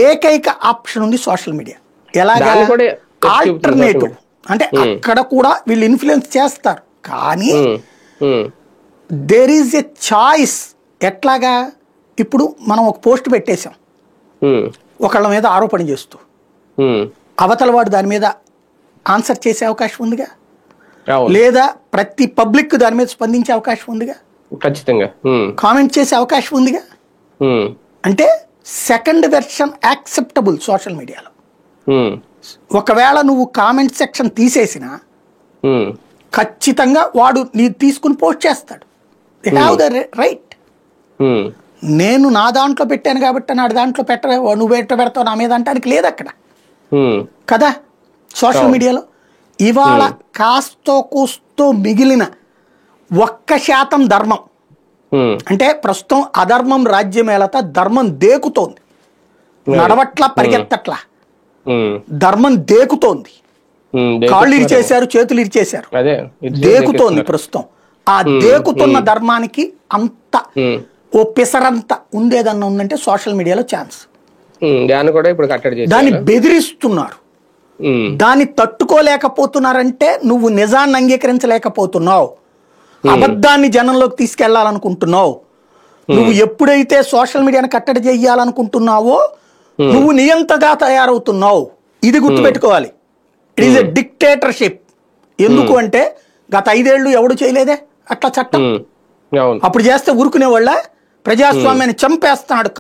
ఏకైక ఆప్షన్ ఉంది social media. ఎలాగా ఆల్టర్నేటివ్ అంటే అక్కడ కూడా వీళ్ళు ఇన్ఫ్లుయెన్స్ చేస్తారు, కానీ దేర్ ఈజ్ ఎ చాయిస్. ఎట్లాగా ఇప్పుడు మనం ఒక పోస్ట్ పెట్టేశాం ఒకళ్ళ మీద ఆరోపణ చేస్తూ, అవతల వాడు దాని మీద ఆన్సర్ చేసే అవకాశం ఉందిగా, లేదా ప్రతి పబ్లిక్ దాని మీద స్పందించే అవకాశం ఉందిగా, ఖచ్చితంగా కామెంట్ చేసే అవకాశం ఉందిగా. అంటే సెకండ్ వెర్షన్ యాక్సెప్టబుల్ సోషల్ మీడియాలో. ఒకవేళ నువ్వు కామెంట్ సెక్షన్ తీసేసినా ఖచ్చితంగా వాడు నీ తీసుకుని పోస్ట్ చేస్తాడు. They have the right. నేను నా దాంట్లో పెట్టాను కాబట్టి నాడు దాంట్లో నువ్వు పెడతావు నా మీద అంటానికి లేదు అక్కడ కదా. సోషల్ మీడియాలో ఇవాళ కాస్తో కూస్తో మిగిలిన 1% ధర్మం, అంటే ప్రస్తుతం అధర్మం రాజ్యం ఏలత, ధర్మం దేకుతోంది, నడవట్లా పరిగెత్తట్లా, ధర్మం దేకుతోంది. కాళ్ళు ఇరిచేశారు, చేతులు ఇరిచేశారు, దేకుతోంది ప్రస్తుతం. ఆ దేకుతున్న ధర్మానికి అంత ఓ పిసరంత ఉండేదన్న ఉందంటే సోషల్ మీడియాలో ఛాన్స్. దాన్ని బెదిరిస్తున్నారు, దాన్ని తట్టుకోలేకపోతున్నారంటే నువ్వు నిజాన్ని అంగీకరించలేకపోతున్నావు, అబద్ధాన్ని జనంలోకి తీసుకెళ్లాలనుకుంటున్నావు. నువ్వు ఎప్పుడైతే సోషల్ మీడియాని కట్టడి చెయ్యాలనుకుంటున్నావో నువ్వు నియంతగా తయారవుతున్నావు. ఇది గుర్తుపెట్టుకోవాలి. It is a dictatorship. ఎందుకు అంటే గత 5 ఏళ్ళు ఎవడు చేయలేదే అట్లా చట్టం. అప్పుడు చేస్తే ఊరుకునే వాళ్ళ ప్రజాస్వామ్యాన్ని చంపేస్తున్నాడు.